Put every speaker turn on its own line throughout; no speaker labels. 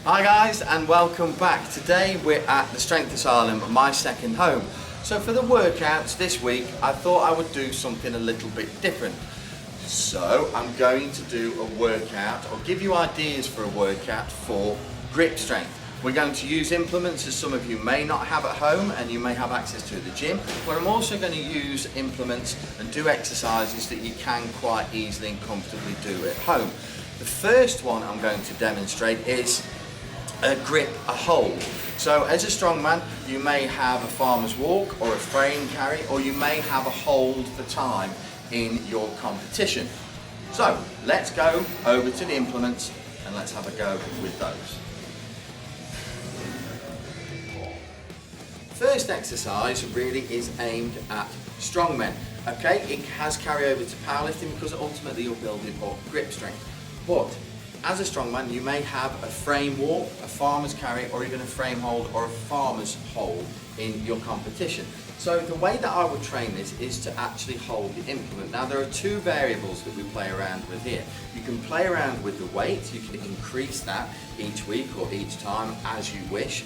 Hi guys, and welcome back. Today we're at the Strength Asylum, my second home. So for the workouts this week, I thought I would do something a little bit different. So I'm going to do a workout, or give you ideas for a workout for grip strength. We're going to use implements as some of you may not have at home and you may have access to at the gym, but I'm also going to use implements and do exercises that you can quite easily and comfortably do at home. The first one I'm going to demonstrate is a grip, a hold. So as a strongman, you may have a farmer's walk or a frame carry, or you may have a hold for time in your competition. So let's go over to the implements and let's have a go with those. First exercise really is aimed at strongmen. Okay, it has carryover to powerlifting because ultimately you're building up grip strength. But as a strongman, you may have a frame walk, a farmer's carry, or even a frame hold or a farmer's hold in your competition. So the way that I would train this is to actually hold the implement. Now there are two variables that we play around with here. You can play around with the weight, you can increase that each week or each time as you wish.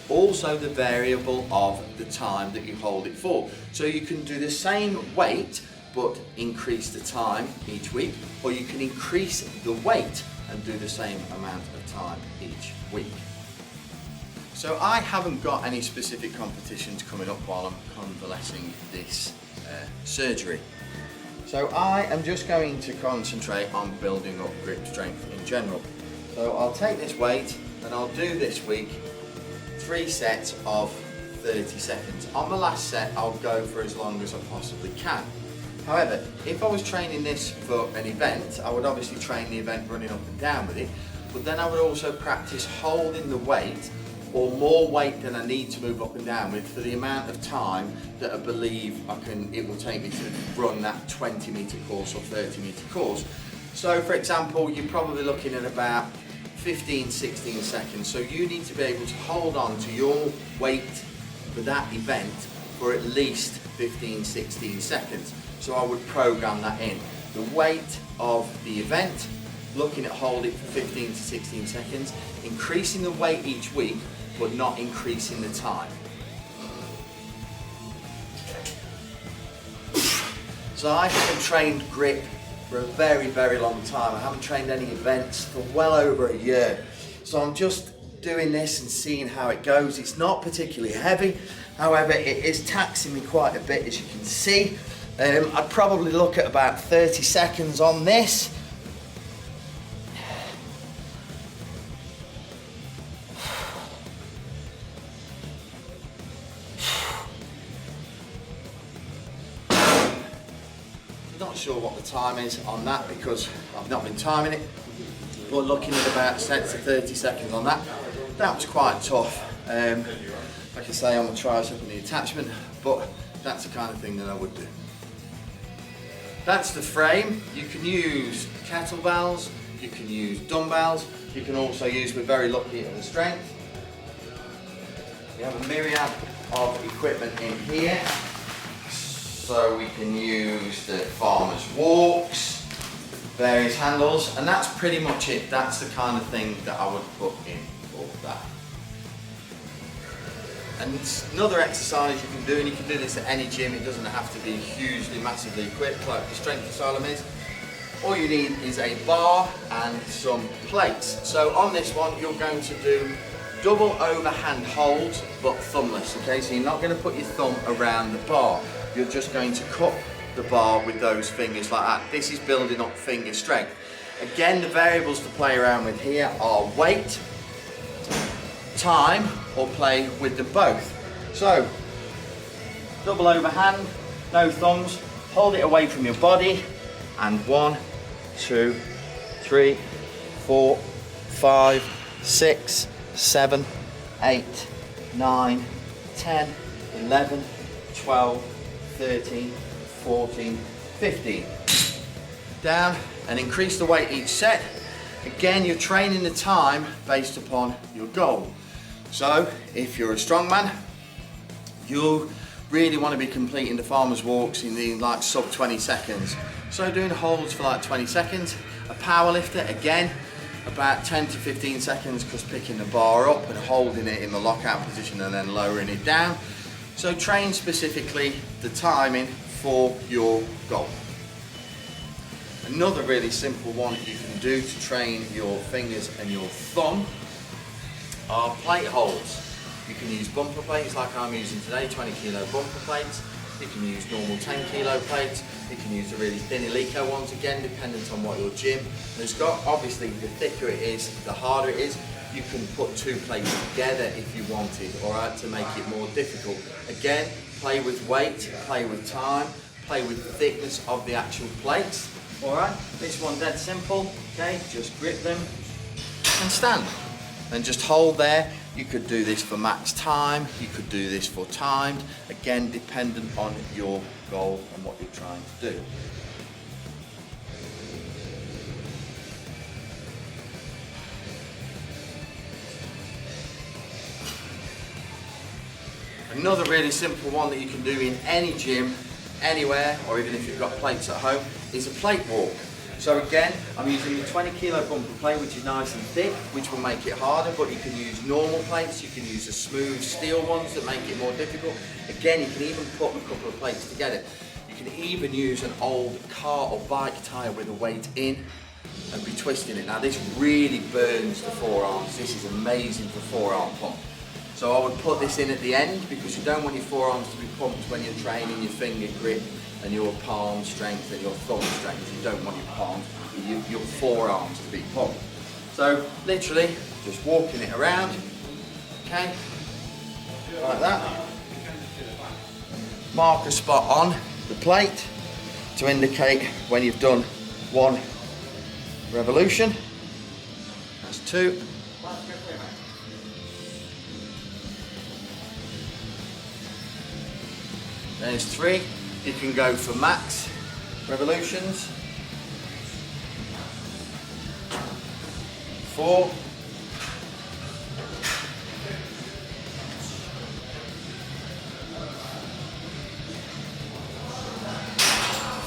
Also the variable of the time that you hold it for. So you can do the same weight but increase the time each week, or you can increase the weight and do the same amount of time each week. So I haven't got any specific competitions coming up while I'm convalescing this surgery. So I am just going to concentrate on building up grip strength in general. So I'll take this weight and I'll do this week 3 sets of 30 seconds. On the last set I'll go for as long as I possibly can. However, if I was training this for an event, I would obviously train the event running up and down with it, but then I would also practice holding the weight or more weight than I need to move up and down with for the amount of time that I believe it will take me to run that 20 metre course or 30 metre course. So for example, you're probably looking at about 15-16 seconds. So you need to be able to hold on to your weight for that event for at least 15-16 seconds. So I would program that in. The weight of the event, looking at hold it for 15 to 16 seconds, increasing the weight each week, but not increasing the time. So I haven't trained grip for a very, very long time. I haven't trained any events for well over a year. So I'm just doing this and seeing how it goes. It's not particularly heavy. However, it is taxing me quite a bit, as you can see. I'd probably look at about 30 seconds on this. I'm not sure what the time is on that because I've not been timing it, but looking at about sets of 30 seconds on that, that was quite tough. Like I say, on the tricep and the attachment, but that's the kind of thing that I would do. That's the frame. You can use kettlebells, you can use dumbbells, you can also use, we're very lucky at the strength. We have a myriad of equipment in here. So we can use the farmer's walks, various handles, and that's pretty much it. That's the kind of thing that I would put in for that. And it's another exercise you can do, and you can do this at any gym. It doesn't have to be hugely, massively equipped like the Strength Asylum is. All you need is a bar and some plates. So on this one, you're going to do double overhand holds, but thumbless, okay? So you're not going to put your thumb around the bar. You're just going to cup the bar with those fingers like that. This is building up finger strength. Again, the variables to play around with here are weight, time, or play with them both. So, double overhand, no thumbs, hold it away from your body, and 1, 2, 3, 4, 5, 6, 7, 8, 9, 10, 11, 12, 13, 14, 15. Down and increase the weight each set. Again, you're training the time based upon your goal. So if you're a strongman, you really want to be completing the farmer's walks in the like sub 20 seconds. So doing holds for like 20 seconds. A powerlifter, again, about 10 to 15 seconds, because picking the bar up and holding it in the lockout position and then lowering it down. So train specifically the timing for your goal. Another really simple one that you can do to train your fingers and your thumb are plate holds. You can use bumper plates like I'm using today, 20 kilo bumper plates. You can use normal 10 kilo plates. You can use the really thin Eleiko ones, again dependent on what your gym has got. Obviously the thicker it is, the harder it is. You can put two plates together if you wanted, alright, to make it more difficult. Again, play with weight, play with time, play with the thickness of the actual plates. Alright, this one dead simple, okay, just grip them and stand. And just hold there. You could do this for max time, you could do this for timed, again dependent on your goal and what you're trying to do. Another really simple one that you can do in any gym, anywhere, or even if you've got plates at home, is a plate walk. So again, I'm using the 20 kilo bumper plate, which is nice and thick, which will make it harder, but you can use normal plates, you can use the smooth steel ones that make it more difficult. Again, you can even put a couple of plates together. You can even use an old car or bike tyre with a weight in and be twisting it. Now this really burns the forearms. This is amazing for forearm pump. So I would put this in at the end, because you don't want your forearms to be pumped when you're training your finger grip and your palm strength and your thumb strength. You don't want your palms, your forearms to be pumped. So literally just walking it around, okay, like that. Mark a spot on the plate to indicate when you've done one revolution. That's two. There's three. You can go for max revolutions. 4.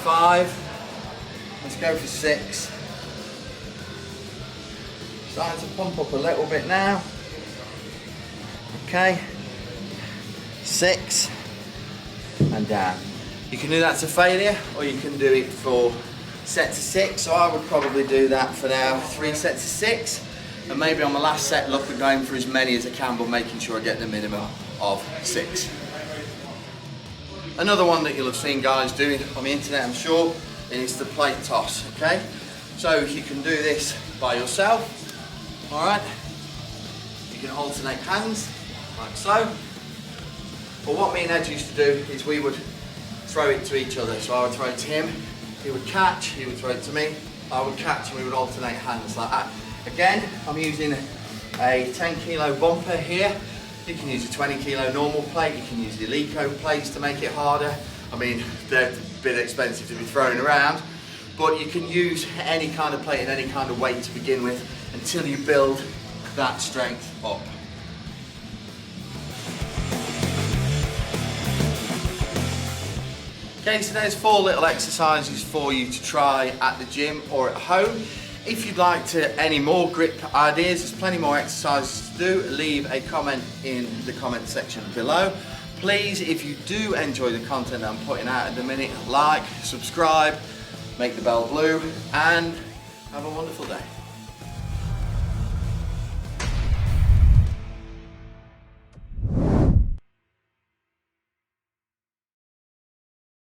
5. Let's go for 6. Starting to pump up a little bit now. Okay. 6. And down. You can do that to failure, or you can do it for set to 6. So I would probably do that for now, 3 sets of 6, and maybe on the last set look at going for as many as I can, but making sure I get the minimum of 6. Another one that you'll have seen guys doing on the internet, I'm sure, is the plate toss. Okay, so you can do this by yourself. All right, you can alternate hands like so. But what me and Ed used to do is we would throw it to each other. So I would throw it to him, he would catch, he would throw it to me, I would catch, and we would alternate hands like that. Again, I'm using a 10 kilo bumper here. You can use a 20 kilo normal plate, you can use the Eleiko plates to make it harder. I mean, they're a bit expensive to be thrown around, but you can use any kind of plate and any kind of weight to begin with until you build that strength up. Okay, so there's 4 little exercises for you to try at the gym or at home. If you'd like any more grip ideas, there's plenty more exercises to do. Leave a comment in the comment section below. Please, if you do enjoy the content I'm putting out at the minute, like, subscribe, make the bell blue, and have a wonderful day.